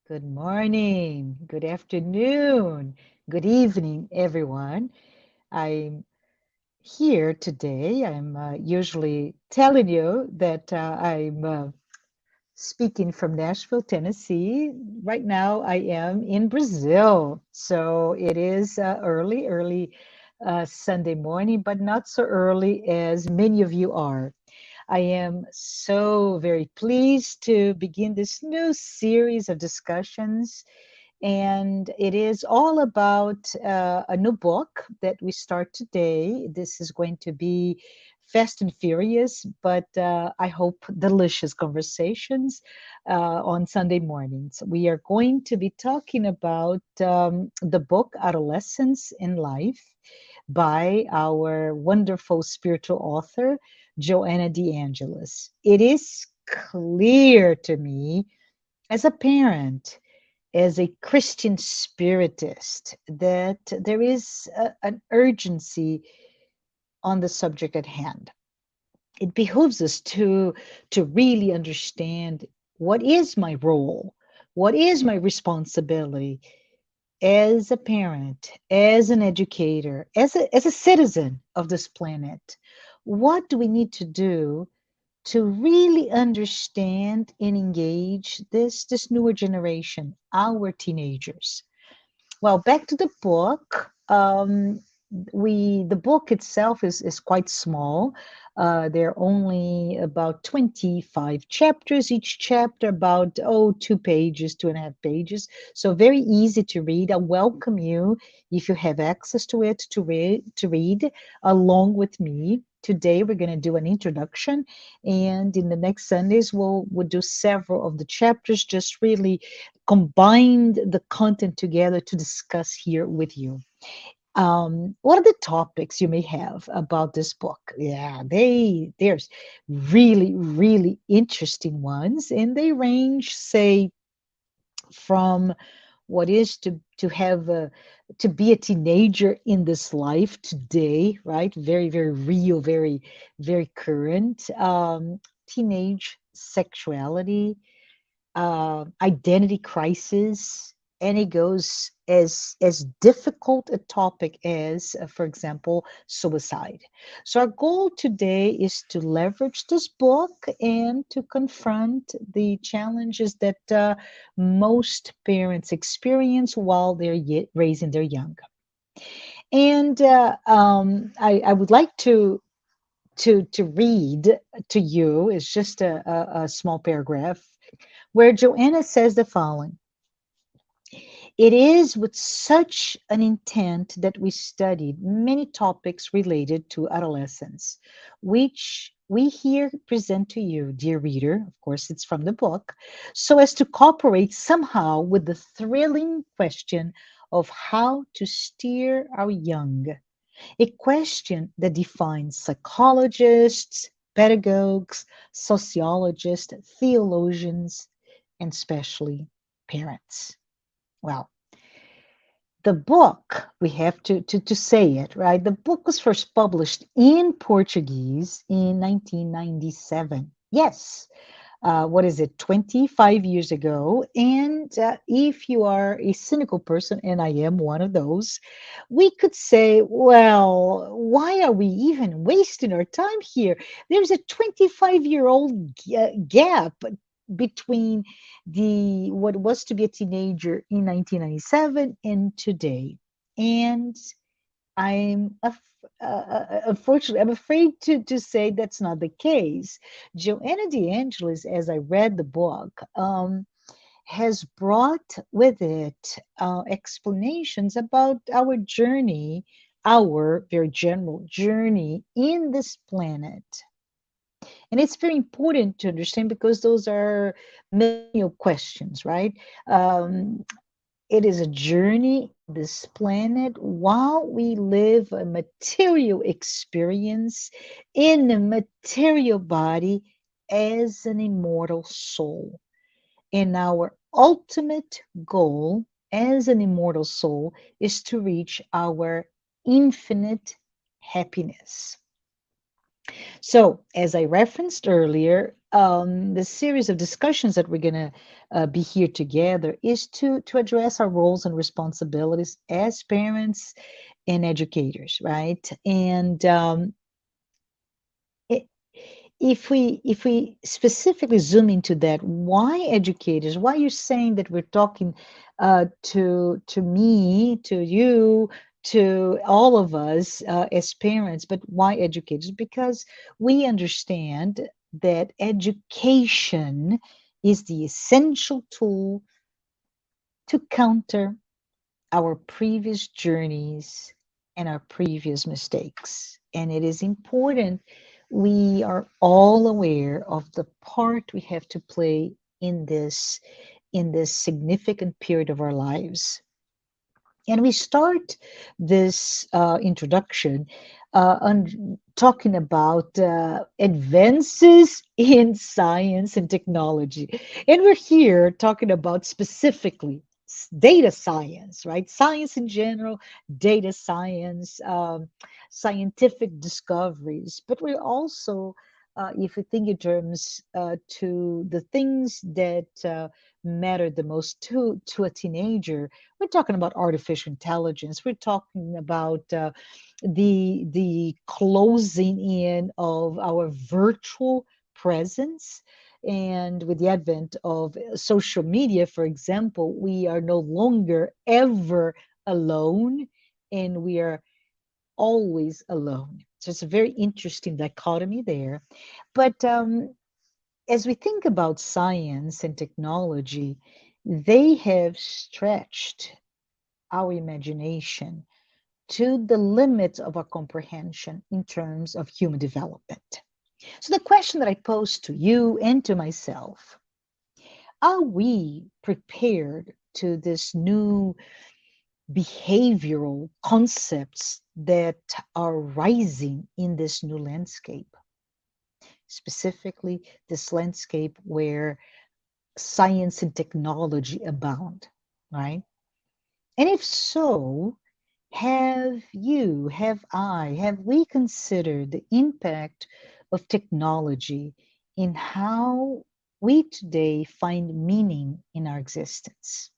Good morning, good afternoon, good evening, everyone. I'm here today. I'm usually telling you that I'm speaking from Nashville, Tennessee. Right now, I am in Brazil. So it is early Sunday morning, but not so early as many of you are. I am so very pleased to begin this new series of discussions. And it is all about a new book that we start today. This is going to be fast and furious, but I hope delicious conversations on Sunday mornings. We are going to be talking about the book Adolescence and Life by our wonderful spiritual author, Joanna de Angelis. It is clear to me as a parent, as a Christian spiritist, that there is an urgency on the subject at hand. It behooves us to really understand what is my role, what is my responsibility as a parent, as an educator, as a citizen of this planet. What do we need to do to really understand and engage this newer generation, our teenagers? Well, back to the book. The book itself is quite small. There are only about 25 chapters. Each chapter about 2 pages, 2.5 pages. So very easy to read. I welcome you, if you have access to it, to read along with me. Today we're going to do an introduction, and in the next Sundays we'll do several of the chapters, just really combined the content together to discuss here with you. What are the topics you may have about this book? Yeah, there's really interesting ones, and they range, say, from what is to have to be a teenager in this life today, right? Very real, very current. Teenage sexuality, identity crisis, and it goes as difficult a topic as, for example, suicide. So our goal today is to leverage this book and to confront the challenges that most parents experience while they're raising their young. And I would like to read to you. It's just a small paragraph where Joanna says the following: It is with such an intent that we studied many topics related to adolescence, which we here present to you, dear reader. Of course, it's from the book, so as to cooperate somehow with the thrilling question of how to steer our young, a question that defines psychologists, pedagogues, sociologists, theologians, and especially parents. Well, the book, we have to say it, right? The book was first published in Portuguese in 1997. Yes, what is it, 25 years ago? And if you are a cynical person, and I am one of those, we could say, well, why are we even wasting our time here? There's a 25-year-old gap between the what was to be a teenager in 1997 and today. And I'm unfortunately, I'm afraid to say that's not the case. Joanna de Angelis, as I read the book, has brought with it explanations about our journey, our very general journey in this planet. And it's very important to understand because those are millennial questions, right? Um, it is a journey in this planet while we live a material experience in a material body as an immortal soul. And our ultimate goal as an immortal soul is to reach our infinite happiness. So, as I referenced earlier, the series of discussions that we're going to be here together is to address our roles and responsibilities as parents and educators, right? And it, if we specifically zoom into that, why educators? Why you're saying that we're talking to me, to you, to all of us as parents, but why educators? Because we understand that education is the essential tool to counter our previous journeys and our previous mistakes. And it is important we are all aware of the part we have to play in this significant period of our lives. And we start this introduction talking about advances in science and technology. And we're here talking about specifically data science, right? Science in general, data science, scientific discoveries. But we're also, if you think in terms to the things that matter the most to a teenager, we're talking about artificial intelligence. We're talking about the closing in of our virtual presence. And with the advent of social media, for example, we are no longer ever alone, and we are always alone. So it's a very interesting dichotomy there. But as we think about science and technology, they have stretched our imagination to the limits of our comprehension in terms of human development. So, the question that I pose to you and to myself, are we prepared to this new behavioral concepts that are rising in this new landscape? Specifically, this landscape where science and technology abound, right? And if so, have we considered the impact of technology in how we today find meaning in our existence?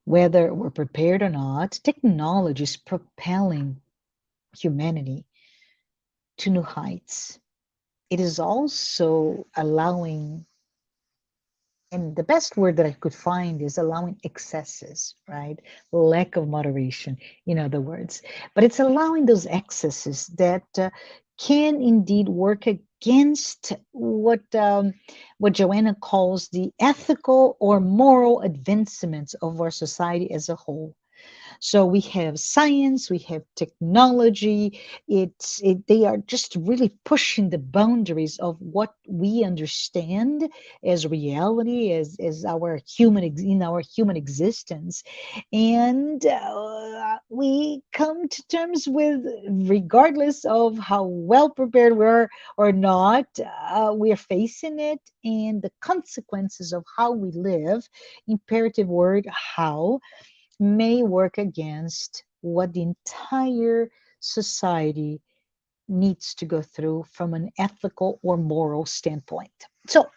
Whether we're prepared or not, technology is propelling humanity to new heights. It is also allowing, and the best word that I could find is allowing excesses, right? Lack of moderation, in other words. But it's allowing those excesses that can indeed work against what Joanna calls the ethical or moral advancements of our society as a whole. So we have science, we have technology. They are just really pushing the boundaries of what we understand as reality, as our in our human existence, and we come to terms with, regardless of how well prepared we are or not, we are facing it, and the consequences of how we live. Imperative word, how, may work against what the entire society needs to go through from an ethical or moral standpoint. So,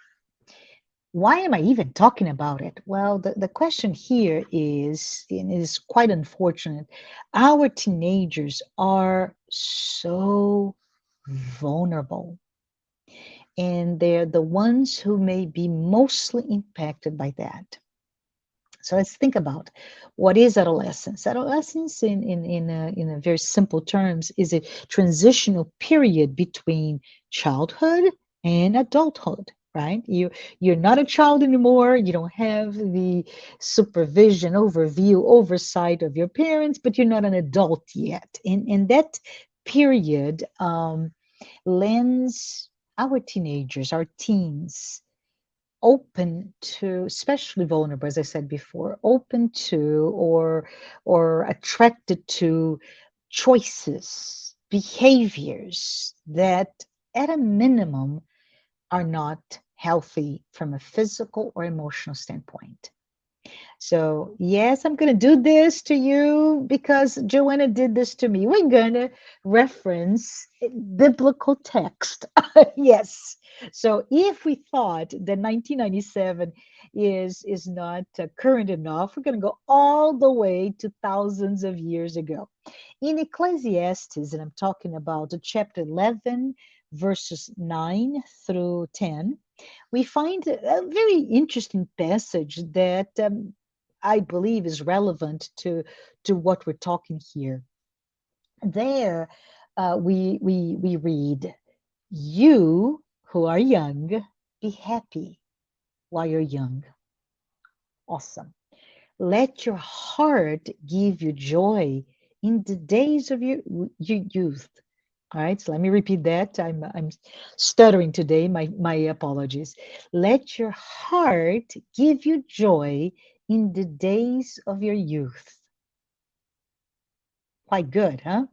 why am I even talking about it? Well, the question here is, and it is quite unfortunate, our teenagers are so vulnerable, and they're the ones who may be mostly impacted by that. So let's think about what is adolescence. Adolescence, in a very simple terms, is a transitional period between childhood and adulthood. Right? You're not a child anymore. You don't have the supervision, overview, oversight of your parents, but you're not an adult yet. And that period lends our teenagers, our teens, open to, especially vulnerable, as I said before, open to or attracted to choices, behaviors that at a minimum are not healthy from a physical or emotional standpoint. So, yes, I'm going to do this to you because Joanna did this to me. We're going to reference biblical text. Yes. So, if we thought that 1997 is not current enough, we're going to go all the way to thousands of years ago. In Ecclesiastes, and I'm talking about chapter 11, verses 9 through 10, we find a very interesting passage that I believe is relevant to what we're talking here. There, we read, "You who are young, be happy while you're young." Awesome. Let your heart give you joy in the days of your youth. All right, so let me repeat that. I'm stuttering today. My apologies. Let your heart give you joy in the days of your youth. Quite good, huh?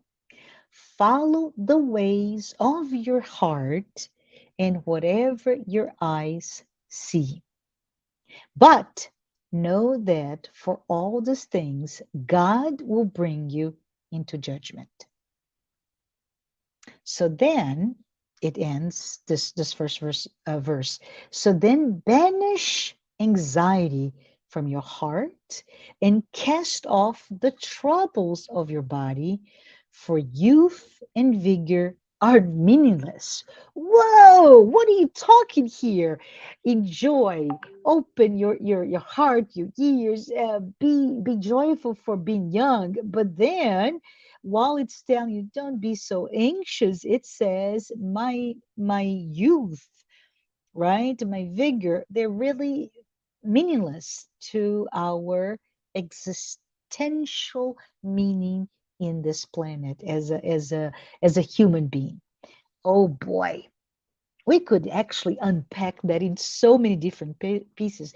Follow the ways of your heart and whatever your eyes see. But know that for all these things, God will bring you into judgment. So then it ends this first verse. So then banish anxiety from your heart and cast off the troubles of your body, for youth and vigor are meaningless. Whoa, what are you talking here? Enjoy, open your heart, your ears, be joyful for being young, but then while it's telling you don't be so anxious, it says my youth, right, my vigor, they're really meaningless to our existential meaning in this planet as a human being. Oh boy, we could actually unpack that in so many different pieces,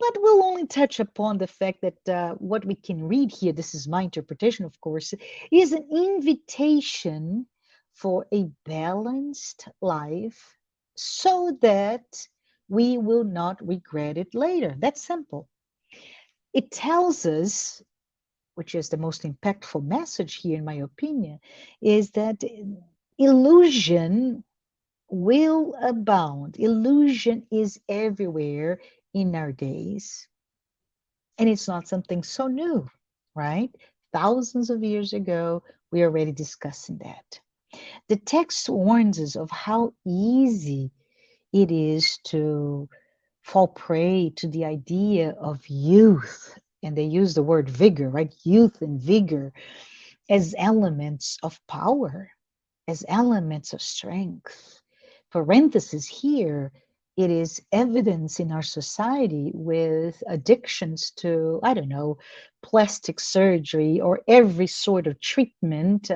but we'll only touch upon the fact that what we can read here, this is my interpretation, of course, is an invitation for a balanced life so that we will not regret it later. That's simple. It tells us, which is the most impactful message here, in my opinion, is that illusion will abound. Illusion is everywhere in our days. And it's not something so new, right? Thousands of years ago, we are already discussing that. The text warns us of how easy it is to fall prey to the idea of youth. And they use the word vigor, right? Youth and vigor as elements of power, as elements of strength. Parenthesis here, it is evidence in our society with addictions to, I don't know, plastic surgery or every sort of treatment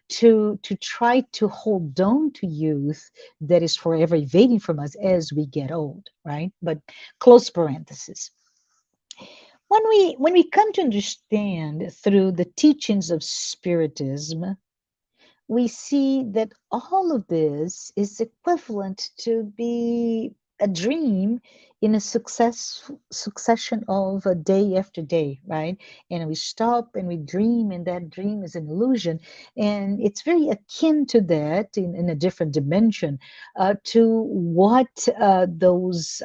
to try to hold on to youth that is forever evading from us as we get old, right? But close parenthesis. When we come to understand through the teachings of Spiritism, we see that all of this is equivalent to be a dream in a succession of a day after day, right? And we stop and we dream, and that dream is an illusion. And it's very akin to that in a different dimension to what those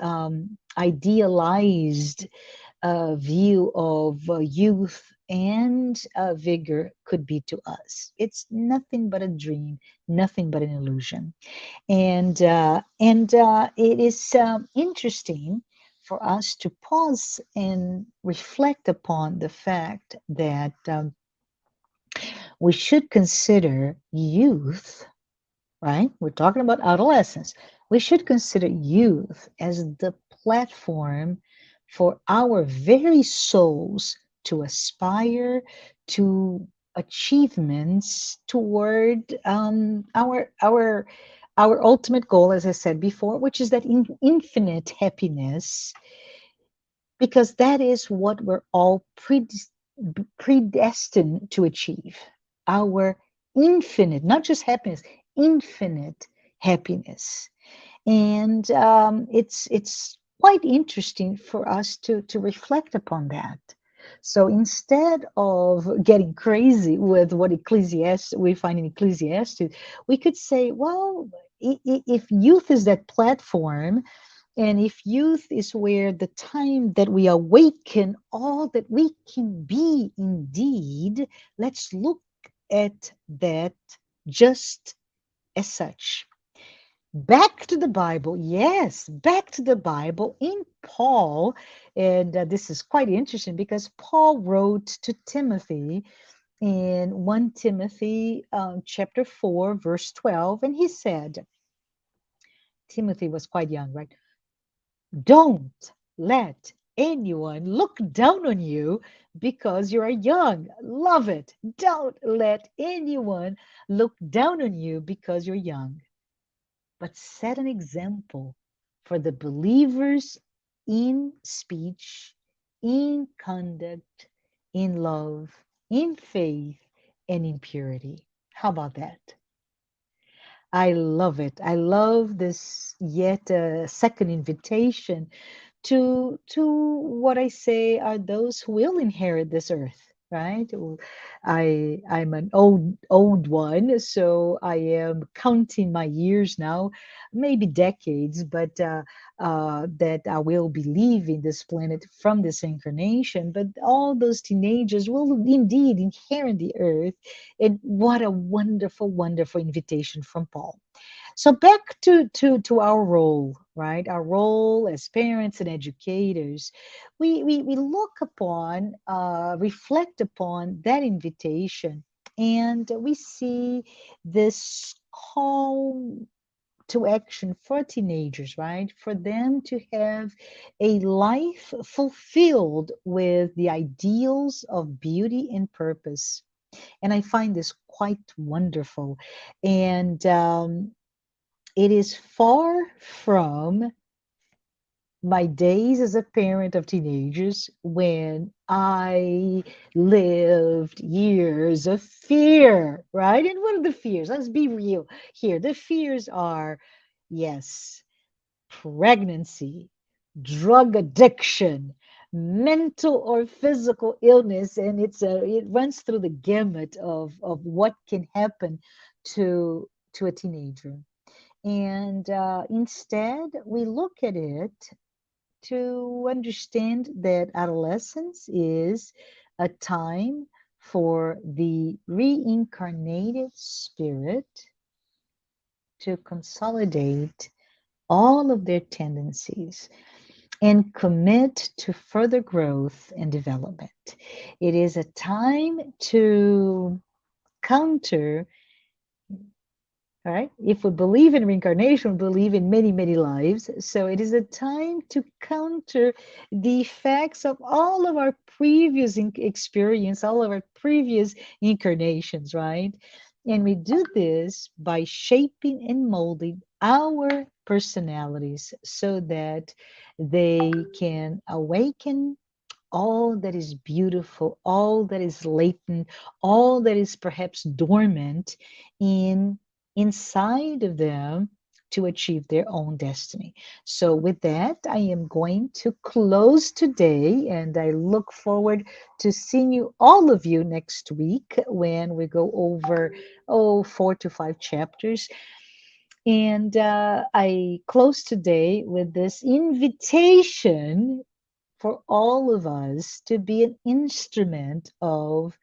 idealized view of youth and vigor could be to us. It's nothing but a dream, nothing but an illusion, and it is interesting for us to pause and reflect upon the fact that we should consider youth, right? We're talking about adolescence. We should consider youth as the platform for our very souls to aspire to achievements toward our ultimate goal, as I said before, which is that infinite happiness, because that is what we're all predestined to achieve. Our infinite, not just happiness, infinite happiness. And it's quite interesting for us to reflect upon that. So instead of getting crazy with what Ecclesiastes we find in Ecclesiastes, we could say, well, if youth is that platform, and if youth is where the time that we awaken all that we can be indeed, let's look at that just as such. Back to the Bible. Yes, back to the Bible in Paul. And this is quite interesting because Paul wrote to Timothy in 1 Timothy chapter 4, verse 12. And he said, Timothy was quite young, right? Don't let anyone look down on you because you are young. Love it. Don't let anyone look down on you because you're young, but set an example for the believers in speech, in conduct, in love, in faith, and in purity. How about that? I love it. I love this yet second invitation to what I say are those who will inherit this earth, right? I'm an old one, so I am counting my years now, maybe decades, but that I will be leaving this planet from this incarnation. But all those teenagers will indeed inherit the earth, and what a wonderful, wonderful invitation from Paul. So back to our role, right? Our role as parents and educators. We look upon, reflect upon that invitation, and we see this call to action for teenagers, right? For them to have a life fulfilled with the ideals of beauty and purpose. And I find this quite wonderful. And it is far from my days as a parent of teenagers when I lived years of fear, right? And what are the fears? Let's be real here. The fears are, yes, pregnancy, drug addiction, mental or physical illness, and it runs through the gamut of what can happen to a teenager. And instead, we look at it to understand that adolescence is a time for the reincarnated spirit to consolidate all of their tendencies and commit to further growth and development. It is a time to counter. All right. If we believe in reincarnation, we believe in many, many lives. So it is a time to counter the effects of all of our previous experience, all of our previous incarnations, right? And we do this by shaping and molding our personalities so that they can awaken all that is beautiful, all that is latent, all that is perhaps dormant in inside of them to achieve their own destiny. So with that, I am going to close today, and I look forward to seeing you all of you next week when we go over 4 to 5 chapters. And I close today with this invitation for all of us to be an instrument of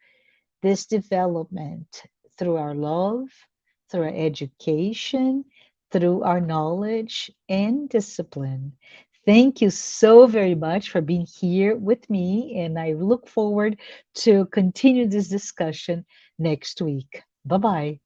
this development through our love, through our education, through our knowledge and discipline. Thank you so very much for being here with me, and I look forward to continue this discussion next week. Bye bye.